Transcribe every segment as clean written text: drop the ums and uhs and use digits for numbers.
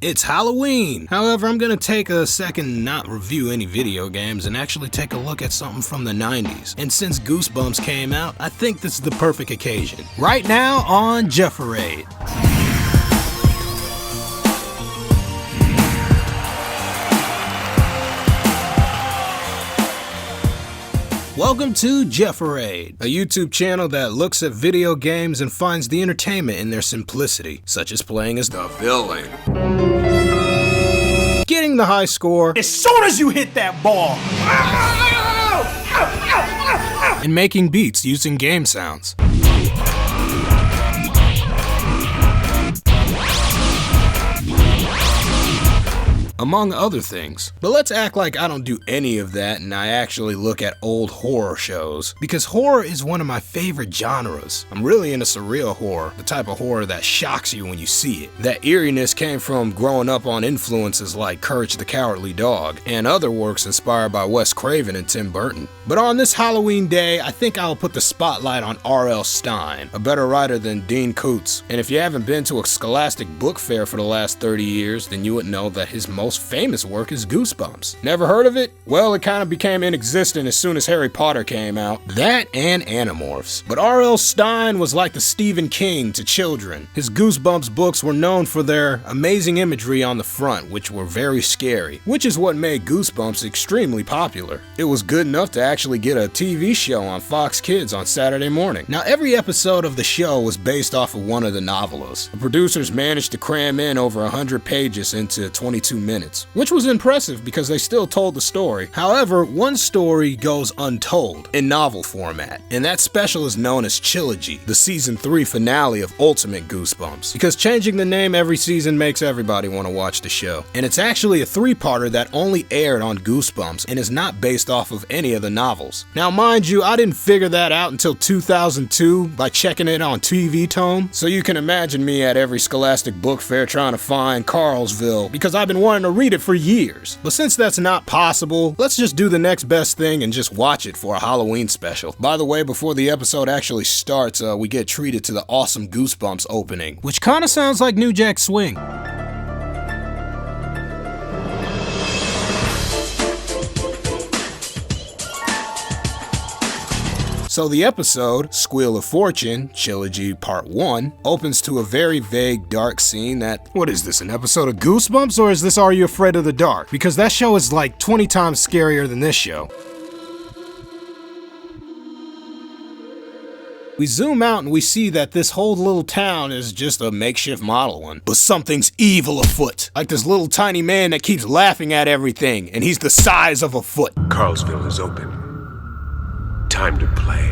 It's Halloween! However, I'm gonna take a second and not review any video games and actually take a look at something from the 90s. And since Goosebumps came out, I think this is the perfect occasion. Right now on Juforade. Welcome to Juforade, a YouTube channel that looks at video games and finds the entertainment in their simplicity, such as playing as the villain, getting the high score as soon as you hit that ball, and making beats using game sounds. Among other things. But let's act like I don't do any of that and I actually look at old horror shows, because horror is one of my favorite genres. I'm really into surreal horror, the type of horror that shocks you when you see it. That eeriness came from growing up on influences like Courage the Cowardly Dog and other works inspired by Wes Craven and Tim Burton. But on this Halloween day, I think I'll put the spotlight on R.L. Stine, a better writer than Dean Koontz. And if you haven't been to a Scholastic book fair for the last 30 years, then you would know that his most famous work is Goosebumps. Never heard of it? Well, it kind of became inexistent as soon as Harry Potter came out. That and Animorphs. But R.L. Stine was like the Stephen King to children. His Goosebumps books were known for their amazing imagery on the front, which were very scary, which is what made Goosebumps extremely popular. It was good enough to actually get a TV show on Fox Kids on Saturday morning. Now, every episode of the show was based off of one of the novellas. The producers managed to cram in over 100 pages into 22 minutes. Which was impressive because they still told the story. However, one story goes untold in novel format, and that special is known as Chillogy, the season 3 finale of Ultimate Goosebumps. Because changing the name every season makes everybody want to watch the show. And it's actually a 3-parter that only aired on Goosebumps and is not based off of any of the novels. Now mind you, I didn't figure that out until 2002 by checking it on TV Tome, so you can imagine me at every Scholastic book fair trying to find Carlsville because I've been wanting to read it for years. But since that's not possible, let's just do the next best thing and just watch it for a Halloween special. By the way, before the episode actually starts, we get treated to the awesome Goosebumps opening, which kinda sounds like New Jack Swing. So the episode, Squeal of Fortune, Chillogy Part 1, opens to a very vague, dark scene that, what is this, an episode of Goosebumps, or is this Are You Afraid of the Dark? Because that show is like 20 times scarier than this show. We zoom out and we see that this whole little town is just a makeshift model one. But something's evil afoot. Like this little tiny man that keeps laughing at everything, and he's the size of a foot. Carlsville is open. Time to play.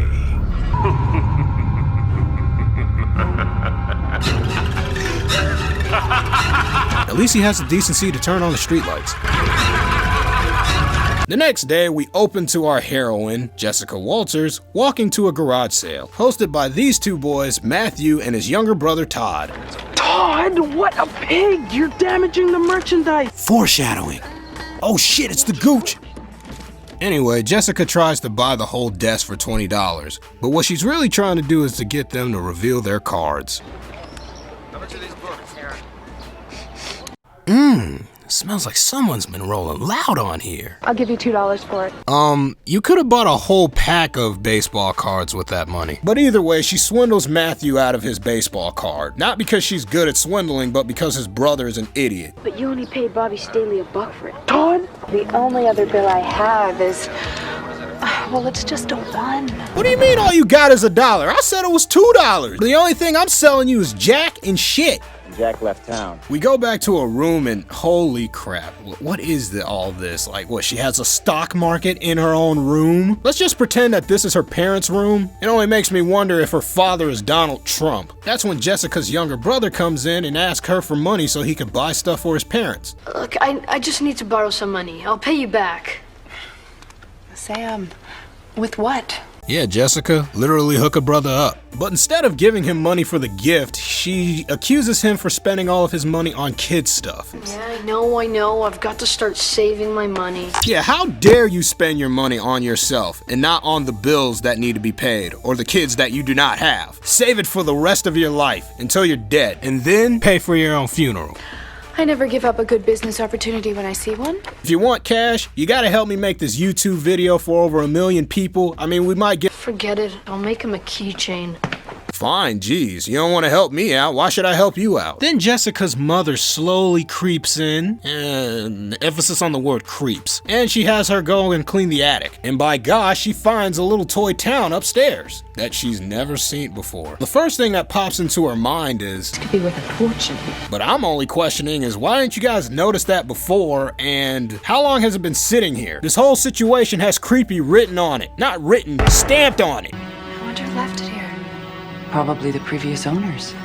At least he has the decency to turn on the streetlights. The next day, we open to our heroine, Jessica Walters, walking to a garage sale, hosted by these two boys, Matthew and his younger brother, Todd. Todd, what a pig! You're damaging the merchandise! Foreshadowing. Oh shit, it's the Gooch! Anyway, Jessica tries to buy the whole desk for $20, but what she's really trying to do is to get them to reveal their cards. How much are these books? Smells like someone's been rolling loud on here. I'll give you $2 for it. You could have bought a whole pack of baseball cards with that money. But either way, she swindles Matthew out of his baseball card. Not because she's good at swindling, but because his brother is an idiot. But you only paid Bobby Staley $1 for it. Todd? The only other bill I have is... well, it's just a 1. What do you mean all you got is $1? I said it was $2. The only thing I'm selling you is Jack and shit. Jack left town. We go back to a room and holy crap, what is all this? Like what, she has a stock market in her own room? Let's just pretend that this is her parents' room. It only makes me wonder if her father is Donald Trump. That's when Jessica's younger brother comes in and asks her for money so he could buy stuff for his parents. Look, I just need to borrow some money. I'll pay you back. Sam, with what? Yeah, Jessica, literally hook a brother up. But instead of giving him money for the gift, she accuses him for spending all of his money on kid stuff. Yeah, I know. I've got to start saving my money. Yeah, how dare you spend your money on yourself and not on the bills that need to be paid or the kids that you do not have. Save it for the rest of your life until you're dead and then pay for your own funeral. I never give up a good business opportunity when I see one. If you want cash, you gotta help me make this YouTube video for over 1 million people. I mean, we might get— Forget it. I'll make him a keychain. Fine, geez, you don't want to help me out, why should I help you out? Then Jessica's mother slowly creeps in, and emphasis on the word creeps, and she has her go and clean the attic. And by gosh, she finds a little toy town upstairs that she's never seen before. The first thing that pops into her mind is, Could be worth a fortune. but I'm only questioning is, why didn't you guys notice that before, and how long has it been sitting here? This whole situation has creepy written on it. Not written, stamped on it. I wonder who left it here. Probably the previous owners.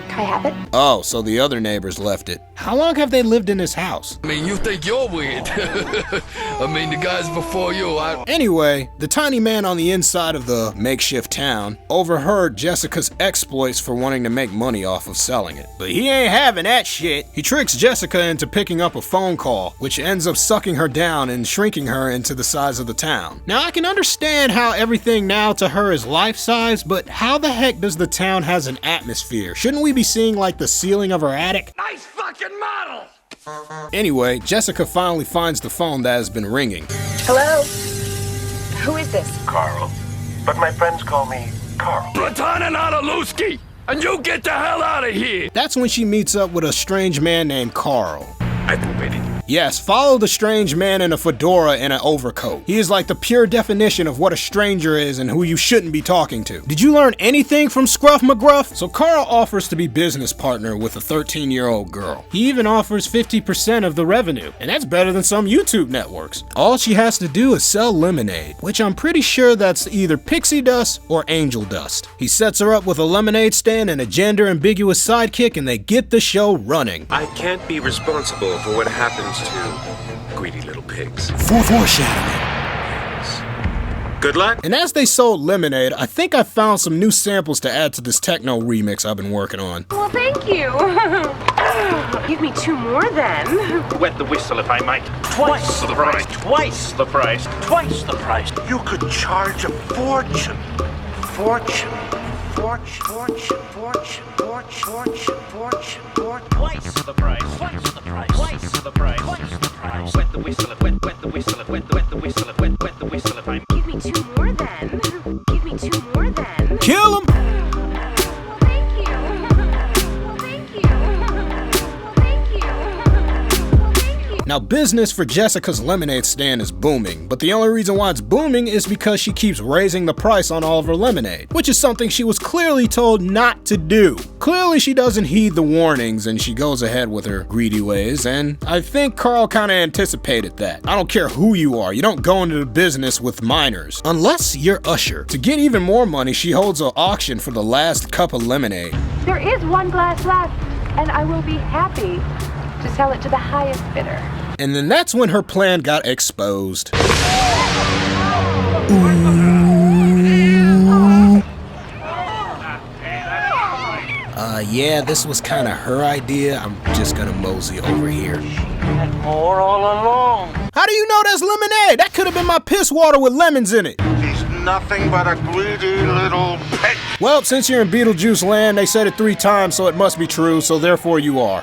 Can I have it? Oh, so the other neighbors left it. How long have they lived in this house? I mean, you think you're weird. I mean, the guys before you, Anyway, the tiny man on the inside of the makeshift town overheard Jessica's exploits for wanting to make money off of selling it. But he ain't having that shit. He tricks Jessica into picking up a phone call, which ends up sucking her down and shrinking her into the size of the town. Now, I can understand how everything now to her is life-size, but how the heck does the town has an atmosphere? Shouldn't we be seeing like the ceiling of her attic? Nice fucking model! Anyway, Jessica finally finds the phone that has been ringing. Hello? Who is this? Carl. But my friends call me Carl. Platana Nadaluski, and you get the hell out of here! That's when she meets up with a strange man named Carl. I've been waiting. Yes, follow the strange man in a fedora and an overcoat. He is like the pure definition of what a stranger is and who you shouldn't be talking to. Did you learn anything from Scruff McGruff? So Carl offers to be business partner with a 13-year-old girl. He even offers 50% of the revenue, and that's better than some YouTube networks. All she has to do is sell lemonade, which I'm pretty sure that's either pixie dust or angel dust. He sets her up with a lemonade stand and a gender-ambiguous sidekick, and they get the show running. I can't be responsible for what happens to greedy little pigs. Foreshadowing. Good luck. And as they sold lemonade, I think I found some new samples to add to this techno remix I've been working on. Well, thank you. Give me 2 more then. Wet the whistle, if I might. Twice the price. Twice the price. Twice the price. You could charge a fortune. Fortune. Fortune. Fortune. Fortune. Fortune. Fortune. Fortune. Twice the price. Twice the price. Twice the price. Twice the price. Wet the whistle, wet the whistle, wet the whistle, wet the whistle, if I Give me 2 more then. Give me 2 more then. Kill him! Well, thank you. Well, thank you. Well, thank you. Well, thank you. Now, business for Jessica's lemonade stand is booming, but the only reason why it's booming is because she keeps raising the price on all of her lemonade, which is something she was clearly told not to do. Clearly, she doesn't heed the warnings and she goes ahead with her greedy ways, and I think Carl kinda anticipated that. I don't care who you are, you don't go into the business with minors, unless you're Usher. To get even more money, she holds an auction for the last cup of lemonade. There is 1 glass left, and I will be happy to sell it to the highest bidder. And then that's when her plan got exposed. Yeah, this was kinda her idea. I'm just gonna mosey over here. more all along. How do you know that's lemonade? That could have been my piss water with lemons in it. He's nothing but a greedy little pig. Well, since you're in Beetlejuice land, they said it 3 times, so it must be true, so therefore you are.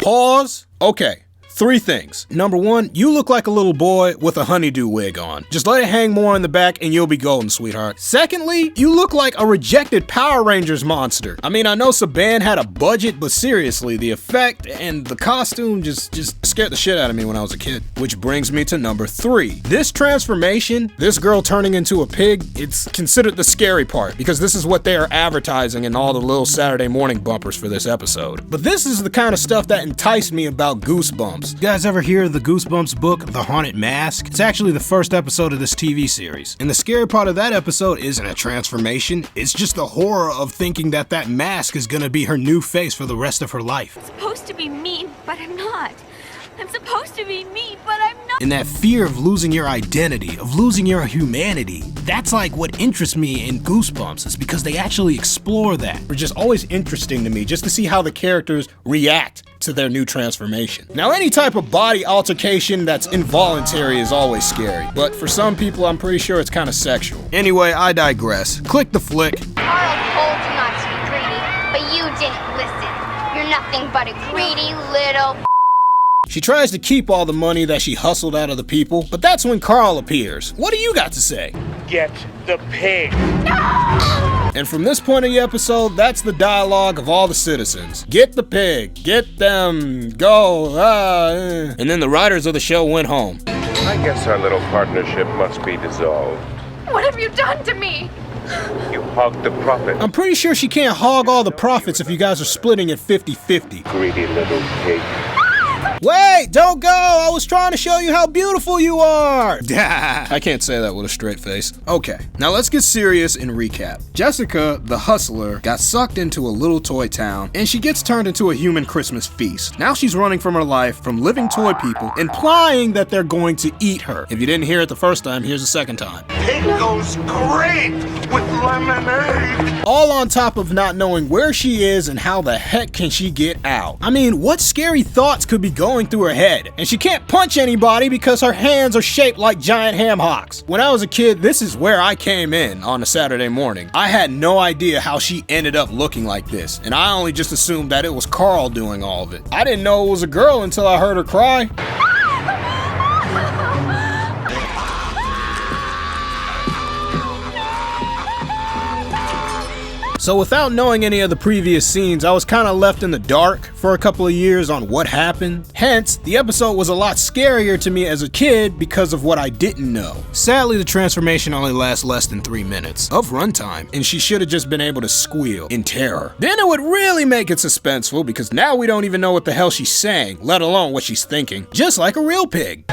Pause. Okay. 3 things. Number 1, you look like a little boy with a honeydew wig on. Just let it hang more in the back and you'll be golden, sweetheart. Secondly, you look like a rejected Power Rangers monster. I mean, I know Saban had a budget, but seriously, the effect and the costume just scared the shit out of me when I was a kid. Which brings me to number 3. This transformation, this girl turning into a pig, it's considered the scary part because this is what they are advertising in all the little Saturday morning bumpers for this episode. But this is the kind of stuff that enticed me about Goosebumps. You guys ever hear of the Goosebumps book, The Haunted Mask? It's actually the first episode of this TV series. And the scary part of that episode isn't a transformation, it's just the horror of thinking that that mask is gonna be her new face for the rest of her life. I'm supposed to be mean, but I'm not. I'm supposed to be mean, but I'm not. And that fear of losing your identity, of losing your humanity, that's like what interests me in Goosebumps, is because they actually explore that. It's just always interesting to me just to see how the characters react to their new transformation. Now, any type of body altercation that's involuntary is always scary, but for some people, I'm pretty sure it's kind of sexual. Anyway, I digress. Click the flick. Carl told you not to be greedy, but you didn't listen. You're nothing nothing but a greedy little. She tries to keep all the money that she hustled out of the people, but that's when Carl appears. What do you got to say? Get the pig. And from this point of the episode, that's the dialogue of all the citizens. Get the pig, get them, go, And then the writers of the show went home. I guess our little partnership must be dissolved. What have you done to me? You hogged the profit. I'm pretty sure she can't hog all the profits if you guys are splitting it 50-50. Greedy little pig. Wait, don't go! I was trying to show you how beautiful you are! I can't say that with a straight face. Okay, now let's get serious and recap. Jessica, the hustler, got sucked into a little toy town, and she gets turned into a human Christmas feast. Now she's running from her life from living toy people, implying that they're going to eat her. If you didn't hear it the first time, here's the second time. Pig goes great with lemonade. All on top of not knowing where she is and how the heck can she get out. I mean, what scary thoughts could be going through her head? And she can't punch anybody because her hands are shaped like giant ham hocks. When I was a kid, this is where I came in on a Saturday morning. I had no idea how she ended up looking like this, and I only just assumed that it was Carl doing all of it. I didn't know it was a girl until I heard her cry. So without knowing any of the previous scenes, I was kind of left in the dark for a couple of years on what happened. Hence, the episode was a lot scarier to me as a kid because of what I didn't know. Sadly, the transformation only lasts less than 3 minutes of runtime, and she should have just been able to squeal in terror. Then it would really make it suspenseful because now we don't even know what the hell she's saying, let alone what she's thinking. Just like a real pig.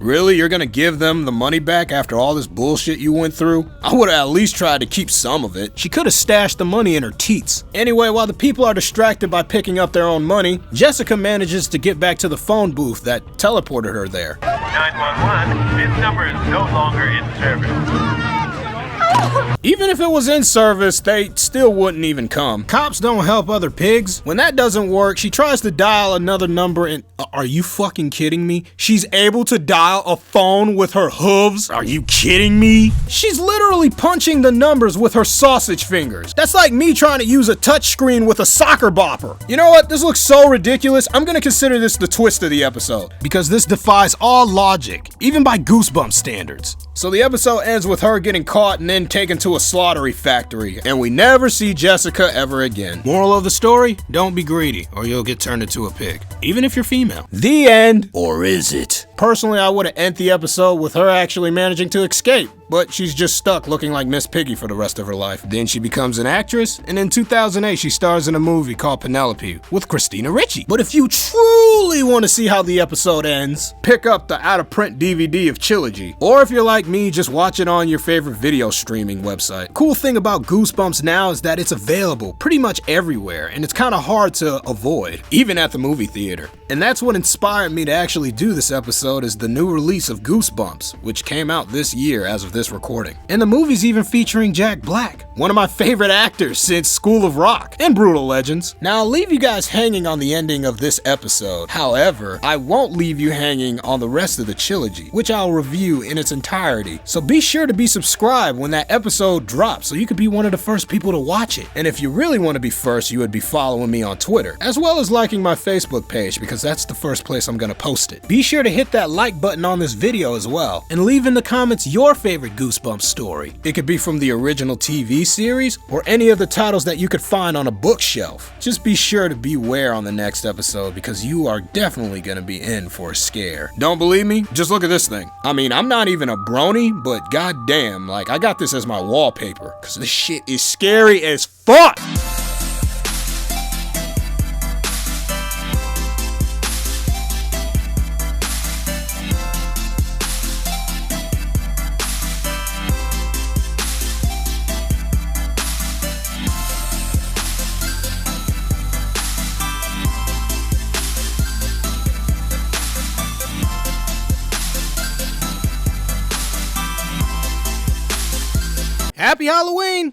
Really? You're gonna give them the money back after all this bullshit you went through? I would've at least tried to keep some of it. She could've stashed the money in her teats. Anyway, while the people are distracted by picking up their own money, Jessica manages to get back to the phone booth that teleported her there. 911, this number is no longer in service. Even if it was in service, they still wouldn't even come. Cops don't help other pigs. When that doesn't work, she tries to dial another number and... Are you fucking kidding me? She's able to dial a phone with her hooves? Are you kidding me? She's literally punching the numbers with her sausage fingers. That's like me trying to use a touchscreen with a soccer bopper. You know what? This looks so ridiculous. I'm gonna consider this the twist of the episode because this defies all logic, even by Goosebumps standards. So the episode ends with her getting caught and then taken to a slaughtery factory, and we never see Jessica ever again. Moral of the story? Don't be greedy, or you'll get turned into a pig, even if you're female. The end. Or is it? Personally, I would have ended the episode with her actually managing to escape, but she's just stuck looking like Miss Piggy for the rest of her life. Then she becomes an actress, and in 2008 she stars in a movie called Penelope with Christina Ricci. But if you truly want to see how the episode ends, pick up the out-of-print DVD of Chillogy, or if you're like me, just watch it on your favorite video streaming website. Cool thing about Goosebumps now is that it's available pretty much everywhere, and it's kind of hard to avoid, even at the movie theater. And that's what inspired me to actually do this episode, is the new release of Goosebumps, which came out this year as of this recording. And the movie's even featuring Jack Black, one of my favorite actors since School of Rock and Brutal Legends. Now I'll leave you guys hanging on the ending of this episode. However, I won't leave you hanging on the rest of the trilogy, which I'll review in its entirety. So be sure to be subscribed when that episode drops so you could be one of the first people to watch it. And if you really want to be first, you would be following me on Twitter, as well as liking my Facebook page because that's the first place I'm gonna post it. Be sure to hit that like button on this video as well, and leave in the comments your favorite Goosebumps story. It could be from the original TV series, or any of the titles that you could find on a bookshelf. Just be sure to beware on the next episode because you are definitely gonna be in for a scare. Don't believe me? Just look at this thing. I mean, I'm not even a brony, but goddamn, like I got this as my wallpaper because this shit is scary as fuck! Happy Halloween!